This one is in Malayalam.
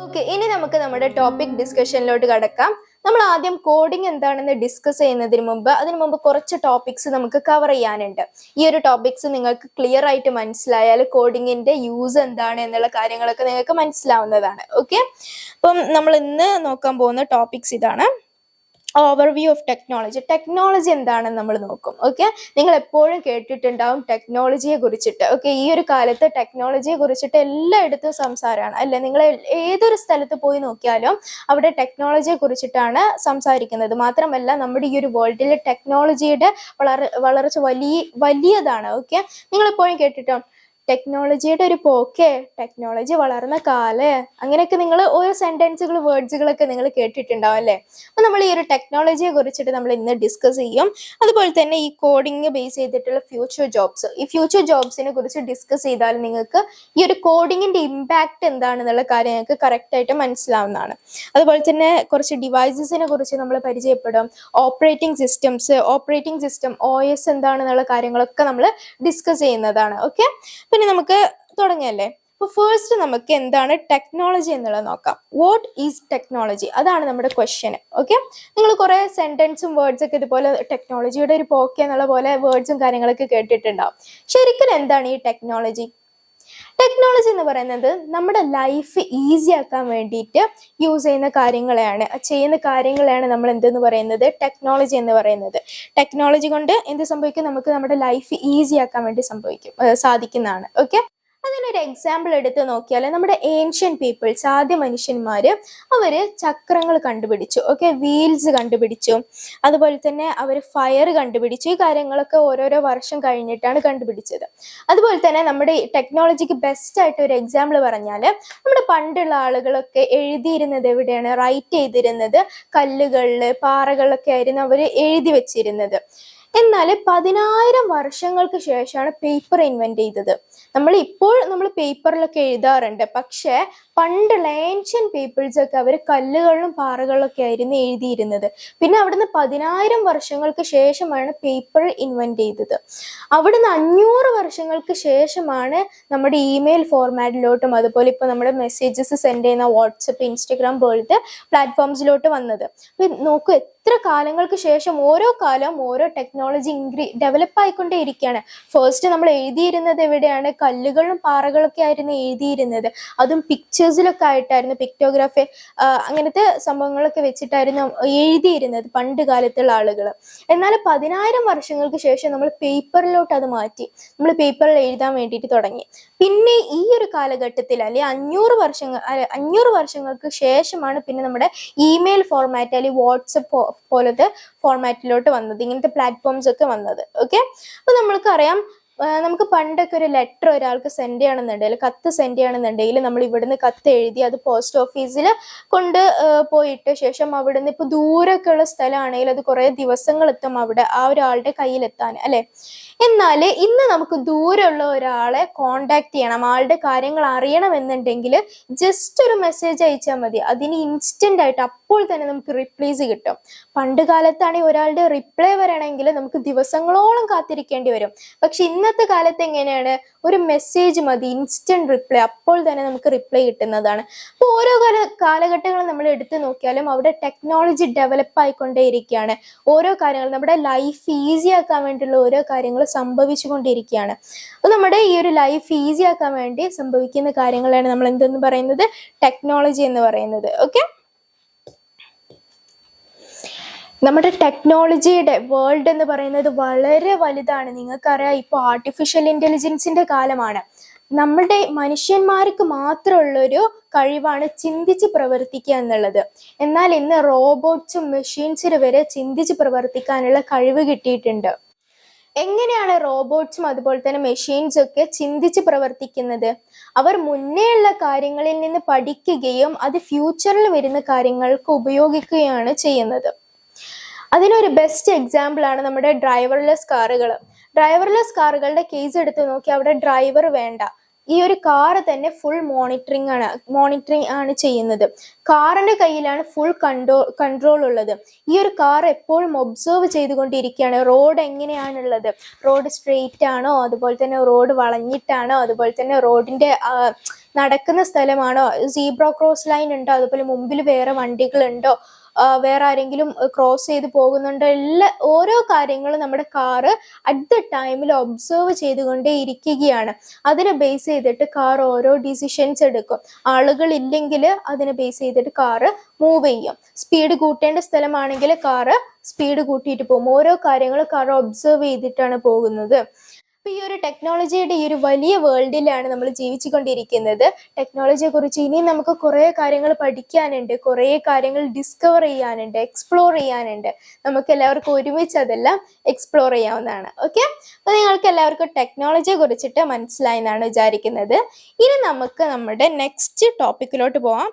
ഓക്കെ, ഇനി നമുക്ക് നമ്മുടെ ടോപ്പിക് ഡിസ്കഷനിലോട്ട് കടക്കാം. നമ്മൾ ആദ്യം കോഡിംഗ് എന്താണെന്ന് ഡിസ്കസ് ചെയ്യുന്നതിന് മുമ്പ് കുറച്ച് ടോപ്പിക്സ് നമുക്ക് കവർ ചെയ്യാനുണ്ട്. ഈ ഒരു ടോപ്പിക്സ് നിങ്ങൾക്ക് ക്ലിയർ ആയിട്ട് മനസ്സിലായാൽ കോഡിങ്ങിന്റെ യൂസ് എന്താണ് എന്നുള്ള കാര്യങ്ങളൊക്കെ നിങ്ങൾക്ക് മനസ്സിലാവുന്നതാണ്. ഓക്കെ, അപ്പം നമ്മൾ ഇന്ന് നോക്കാൻ പോകുന്ന ടോപ്പിക്സ് ഇതാണ്. ഓവർവ്യൂ ഓഫ് ടെക്നോളജി എന്താണെന്ന് നമ്മൾ നോക്കും. ഓക്കെ, നിങ്ങൾ എപ്പോഴും കേട്ടിട്ടുണ്ടാവും ടെക്നോളജിയെ കുറിച്ചിട്ട്. ഓക്കെ, ഈ ഒരു കാലത്ത് ടെക്നോളജിയെ കുറിച്ചിട്ട് എല്ലായിടത്തും സംസാരമാണ് അല്ലെ. നിങ്ങൾ ഏതൊരു സ്ഥലത്ത് പോയി നോക്കിയാലും അവിടെ ടെക്നോളജിയെ കുറിച്ചിട്ടാണ് സംസാരിക്കുന്നത്. മാത്രമല്ല, നമ്മുടെ ഈ ഒരു വേൾഡിൽ ടെക്നോളജിയുടെ വളർച്ച വലിയതാണ്. ഓക്കെ, നിങ്ങൾ എപ്പോഴും കേട്ടിട്ടോ ടെക്നോളജിയുടെ ഒരു പോക്കേ, ടെക്നോളജി വളർന്ന കാലേ, അങ്ങനെയൊക്കെ നിങ്ങൾ ഓരോ സെന്റൻസുകൾ വേർഡ്സുകളൊക്കെ നിങ്ങൾ കേട്ടിട്ടുണ്ടാവും അല്ലേ. അപ്പൊ നമ്മൾ ഈ ഒരു ടെക്നോളജിയെ കുറിച്ചിട്ട് നമ്മൾ ഇന്ന് ഡിസ്കസ് ചെയ്യും. അതുപോലെ തന്നെ ഈ കോഡിങ് ബേസ് ചെയ്തിട്ടുള്ള ഫ്യൂച്ചർ ജോബ്സ്, ഈ ഫ്യൂച്ചർ ജോബ്സിനെ കുറിച്ച് ഡിസ്കസ് ചെയ്താൽ നിങ്ങൾക്ക് ഈ ഒരു കോഡിങ്ങിന്റെ ഇമ്പാക്ട് എന്താണെന്നുള്ള കാര്യം നിങ്ങൾക്ക് കറക്റ്റ് ആയിട്ട് മനസ്സിലാവുന്നതാണ്. അതുപോലെ തന്നെ കുറച്ച് ഡിവൈസസിനെ കുറിച്ച് നമ്മൾ പരിചയപ്പെടും. ഓപ്പറേറ്റിംഗ് സിസ്റ്റം OS എന്താണെന്നുള്ള കാര്യങ്ങളൊക്കെ നമ്മൾ ഡിസ്കസ് ചെയ്യുന്നതാണ്. ഓക്കെ, പിന്നെ നമുക്ക് തുടങ്ങിയല്ലേ. അപ്പോൾ ഫസ്റ്റ് നമുക്ക് എന്താണ് ടെക്നോളജി എന്നുള്ളത് നോക്കാം. വാട്ട് ഈസ് ടെക്നോളജി, അതാണ് നമ്മുടെ ക്വസ്റ്റ്യൻ. ഓക്കെ, നിങ്ങൾ കുറെ സെന്റൻസും വേർഡ്സ് ഒക്കെ ഇതുപോലെ ടെക്നോളജിയുടെ ഒരു പോക്കെ എന്നുള്ള പോലെ വേർഡ്സും കാര്യങ്ങളൊക്കെ കേട്ടിട്ടുണ്ടാവും. ശരിക്കും എന്താണ് ഈ ടെക്നോളജി എന്ന് പറയുന്നത് നമ്മുടെ ലൈഫ് ഈസി ആക്കാൻ വേണ്ടിയിട്ട് യൂസ് ചെയ്യുന്ന കാര്യങ്ങളെയാണ് നമ്മൾ എന്തെന്ന് പറയുന്നത്, ടെക്നോളജി എന്ന് പറയുന്നത്. ടെക്നോളജി കൊണ്ട് എന്ത് സംഭവിക്കും, നമുക്ക് നമ്മുടെ ലൈഫ് ഈസി ആക്കാൻ വേണ്ടി സാധിക്കുന്നതാണ്. ഓക്കെ, അതിനൊരു എക്സാമ്പിൾ എടുത്ത് നോക്കിയാൽ നമ്മുടെ ഏൻഷ്യൻ പീപ്പിൾസ്, ആദ്യ മനുഷ്യന്മാര്, അവര് ചക്രങ്ങൾ കണ്ടുപിടിച്ചു. ഓക്കെ, വീൽസ് കണ്ടുപിടിച്ചു. അതുപോലെ തന്നെ അവർ ഫയർ കണ്ടുപിടിച്ചു. ഈ കാര്യങ്ങളൊക്കെ ഓരോരോ വർഷം കഴിഞ്ഞിട്ടാണ് കണ്ടുപിടിച്ചത്. അതുപോലെ തന്നെ നമ്മുടെ ടെക്നോളജിക്ക് ബെസ്റ്റ് ആയിട്ട് ഒരു എക്സാമ്പിൾ പറഞ്ഞാൽ, നമ്മുടെ പണ്ടുള്ള ആളുകളൊക്കെ എഴുതിയിരുന്നത് എവിടെയാണ്, റൈറ്റ് ചെയ്തിരുന്നത് കല്ലുകളില്, പാറകളിലൊക്കെ ആയിരുന്നു അവർ എഴുതി വെച്ചിരുന്നത്. എന്നാൽ 10,000 വർഷങ്ങൾക്ക് ശേഷമാണ് പേപ്പർ ഇൻവെന്റ് ചെയ്തത്. നമ്മൾ പേപ്പറിലൊക്കെ എഴുതാറുണ്ട്, പക്ഷെ പണ്ടുള്ള ഏൻഷ്യൻ പീപ്പിൾസ് ഒക്കെ അവർ കല്ലുകളിലും പാറകളിലൊക്കെ ആയിരുന്നു എഴുതിയിരുന്നത്. പിന്നെ അവിടുന്ന് 10,000 വർഷങ്ങൾക്ക് ശേഷമാണ് പേപ്പർ ഇൻവെന്റ് ചെയ്തത്. അവിടുന്ന് 500 വർഷങ്ങൾക്ക് ശേഷമാണ് നമ്മുടെ ഇമെയിൽ ഫോർമാറ്റിലോട്ടും അതുപോലെ ഇപ്പൊ നമ്മുടെ മെസ്സേജസ് സെൻഡ് ചെയ്യുന്ന വാട്സപ്പ്, ഇൻസ്റ്റഗ്രാം പോലത്തെ പ്ലാറ്റ്ഫോംസിലോട്ട് വന്നത്. നോക്കൂ, എത്ര കാലങ്ങൾക്ക് ശേഷം ഓരോ കാലവും ഓരോ ടെക്നോളജി ഡെവലപ്പ് ആയിക്കൊണ്ടേ ഇരിക്കുകയാണ്. ഫസ്റ്റ് നമ്മൾ എഴുതിയിരുന്നത് എവിടെയാണ്, കല്ലുകളും പാറകളൊക്കെ ആയിരുന്നു എഴുതിയിരുന്നത്. അതും പിക്ചേഴ്സിലൊക്കെ ആയിട്ടായിരുന്നു, പിക്ടോഗ്രാഫി അങ്ങനത്തെ സംഭവങ്ങളൊക്കെ വെച്ചിട്ടായിരുന്നു എഴുതിയിരുന്നത് പണ്ട് കാലത്തുള്ള ആളുകൾ. എന്നാൽ 10,000 വർഷങ്ങൾക്ക് ശേഷം നമ്മൾ പേപ്പറിലോട്ട് അത് മാറ്റി, നമ്മൾ പേപ്പറിൽ എഴുതാൻ വേണ്ടിയിട്ട് തുടങ്ങി. പിന്നെ ഈ ഒരു കാലഘട്ടത്തിൽ അല്ലെങ്കിൽ 500 വർഷങ്ങൾക്ക് ശേഷമാണ് പിന്നെ നമ്മുടെ ഇമെയിൽ ഫോർമാറ്റ് അല്ലെങ്കിൽ വാട്സപ്പ് പോലത്തെ ഫോർമാറ്റിലോട്ട് വന്നത്, ഇങ്ങനത്തെ പ്ലാറ്റ്ഫോംസ് ഒക്കെ വന്നത്. ഓക്കെ, അപ്പൊ നമ്മൾക്കറിയാം, നമുക്ക് പണ്ടൊക്കെ ഒരു ലെറ്റർ ഒരാൾക്ക് സെൻഡ് ചെയ്യണമെന്നുണ്ടെങ്കിൽ, കത്ത് സെൻഡ് ചെയ്യണമെന്നുണ്ടെങ്കിൽ നമ്മൾ ഇവിടുന്ന് കത്ത് എഴുതി അത് പോസ്റ്റ് ഓഫീസിൽ കൊണ്ട് പോയിട്ട് ശേഷം അവിടുന്ന് ഇപ്പൊ ദൂരമൊക്കെ ഉള്ള സ്ഥലമാണെങ്കിൽ അത് കുറെ ദിവസങ്ങൾ എത്തും അവിടെ ആ ഒരാളുടെ കയ്യിലെത്താൻ അല്ലെ. എന്നാൽ ഇന്ന് നമുക്ക് ദൂരമുള്ള ഒരാളെ കോണ്ടാക്ട് ചെയ്യണം, ആളുടെ കാര്യങ്ങൾ അറിയണമെന്നുണ്ടെങ്കിൽ ജസ്റ്റ് ഒരു മെസ്സേജ് അയച്ചാൽ മതി, അതിന് ഇൻസ്റ്റന്റ് ആയിട്ട് അപ്പോൾ തന്നെ നമുക്ക് റിപ്ലൈസ് കിട്ടും. പണ്ട് കാലത്താണെങ്കിൽ ഒരാളുടെ റിപ്ലൈ വരണമെങ്കിൽ നമുക്ക് ദിവസങ്ങളോളം കാത്തിരിക്കേണ്ടി വരും. പക്ഷെ ഇന്നത്തെ കാലത്ത് എങ്ങനെയാണ്, ഒരു മെസ്സേജ് മതി, ഇൻസ്റ്റന്റ് റിപ്ലൈ, അപ്പോൾ തന്നെ നമുക്ക് റിപ്ലൈ കിട്ടുന്നതാണ്. അപ്പോൾ ഓരോ കാലഘട്ടങ്ങളും നമ്മൾ എടുത്തു നോക്കിയാലും അവിടെ ടെക്നോളജി ഡെവലപ്പ് ആയിക്കൊണ്ടേയിരിക്കുകയാണ്. ഓരോ കാര്യങ്ങൾ നമ്മുടെ ലൈഫ് ഈസി ആക്കാൻ വേണ്ടിയുള്ള ഓരോ കാര്യങ്ങൾ സംഭവിച്ചു കൊണ്ടിരിക്കുകയാണ്. അപ്പോൾ നമ്മുടെ ഈ ഒരു ലൈഫ് ഈസി ആക്കാൻ വേണ്ടി സംഭവിക്കുന്ന കാര്യങ്ങളാണ് നമ്മൾ എന്തെന്ന് പറയുന്നത്, ടെക്നോളജി എന്ന് പറയുന്നത്. ഓക്കെ, നമ്മുടെ ടെക്നോളജിയുടെ വേൾഡ് എന്ന് പറയുന്നത് വളരെ വലുതാണ്. നിങ്ങൾക്കറിയാം, ഇപ്പോൾ ആർട്ടിഫിഷ്യൽ ഇന്റലിജൻസിന്റെ കാലമാണ്. നമ്മുടെ മനുഷ്യന്മാർക്ക് മാത്രമുള്ളൊരു കഴിവാണ് ചിന്തിച്ച് പ്രവർത്തിക്കുക എന്നുള്ളത്. എന്നാൽ ഇന്ന് റോബോട്ട്സും മെഷീൻസിന് വരെ ചിന്തിച്ച് പ്രവർത്തിക്കാനുള്ള കഴിവ് കിട്ടിയിട്ടുണ്ട്. എങ്ങനെയാണ് റോബോട്ട്സും അതുപോലെ തന്നെ മെഷീൻസും ഒക്കെ ചിന്തിച്ച് പ്രവർത്തിക്കുന്നത്? അവർ മുന്നേ ഉള്ള കാര്യങ്ങളിൽ നിന്ന് പഠിക്കുകയും അത് ഫ്യൂച്ചറിൽ വരുന്ന കാര്യങ്ങൾക്ക് ഉപയോഗിക്കുകയാണ് ചെയ്യുന്നത്. അതിനൊരു ബെസ്റ്റ് എക്സാമ്പിൾ ആണ് നമ്മുടെ ഡ്രൈവർലെസ് കാറുകളുടെ കേസ് എടുത്ത് നോക്കി, അവിടെ ഡ്രൈവർ വേണ്ട, ഈ ഒരു കാറ് തന്നെ ഫുൾ മോണിറ്ററിങ് ആണ് ചെയ്യുന്നത്. കാറിന്റെ കയ്യിലാണ് ഫുൾ കൺട്രോൾ ഉള്ളത്. ഈ ഒരു കാർ എപ്പോഴും ഒബ്സർവ് ചെയ്തുകൊണ്ടിരിക്കുകയാണ് റോഡ് എങ്ങനെയാണുള്ളത്, റോഡ് സ്ട്രെയിറ്റ് ആണോ, അതുപോലെ തന്നെ റോഡ് വളഞ്ഞിട്ടാണോ, അതുപോലെ തന്നെ റോഡിന്റെ നടക്കുന്ന സ്ഥലമാണോ, സീബ്ര ക്രോസ് ലൈൻ ഉണ്ടോ, അതുപോലെ മുമ്പിൽ വേറെ വണ്ടികളുണ്ടോ, വേറെ ആരെങ്കിലും ക്രോസ് ചെയ്ത് പോകുന്നുണ്ടോ, ഓരോ കാര്യങ്ങളും നമ്മുടെ കാറ് അറ്റ് ദ ടൈമിൽ ഒബ്സർവ് ചെയ്തുകൊണ്ടേ ഇരിക്കുകയാണ്. അതിനെ ബേസ് ചെയ്തിട്ട് കാർ ഓരോ ഡിസിഷൻസ് എടുക്കും. ആളുകൾ ഇല്ലെങ്കിൽ അതിനെ ബേസ് ചെയ്തിട്ട് കാറ് മൂവ് ചെയ്യും. സ്പീഡ് കൂട്ടേണ്ട സ്ഥലമാണെങ്കിൽ കാറ് സ്പീഡ് കൂട്ടിയിട്ട് പോകും. ഓരോ കാര്യങ്ങളും കാർ ഒബ്സർവ് ചെയ്തിട്ടാണ് പോകുന്നത്. അപ്പൊ ഈ ഒരു ടെക്നോളജിയുടെ ഈ ഒരു വലിയ വേൾഡിലാണ് നമ്മൾ ജീവിച്ചുകൊണ്ടിരിക്കുന്നത്. ടെക്നോളജിയെ കുറിച്ച് ഇനിയും നമുക്ക് കുറേ കാര്യങ്ങൾ പഠിക്കാനുണ്ട്, കുറേ കാര്യങ്ങൾ ഡിസ്കവർ ചെയ്യാനുണ്ട്, എക്സ്പ്ലോർ ചെയ്യാനുണ്ട്. നമുക്ക് എല്ലാവർക്കും ഒരുമിച്ച് അതെല്ലാം എക്സ്പ്ലോർ ചെയ്യാവുന്നതാണ്. ഓക്കെ, അപ്പൊ നിങ്ങൾക്ക് എല്ലാവർക്കും ടെക്നോളജിയെ കുറിച്ചിട്ട് മനസ്സിലായി എന്നാണ് വിചാരിക്കുന്നത്. ഇനി നമുക്ക് നമ്മുടെ നെക്സ്റ്റ് ടോപ്പിക്കിലോട്ട് പോവാം.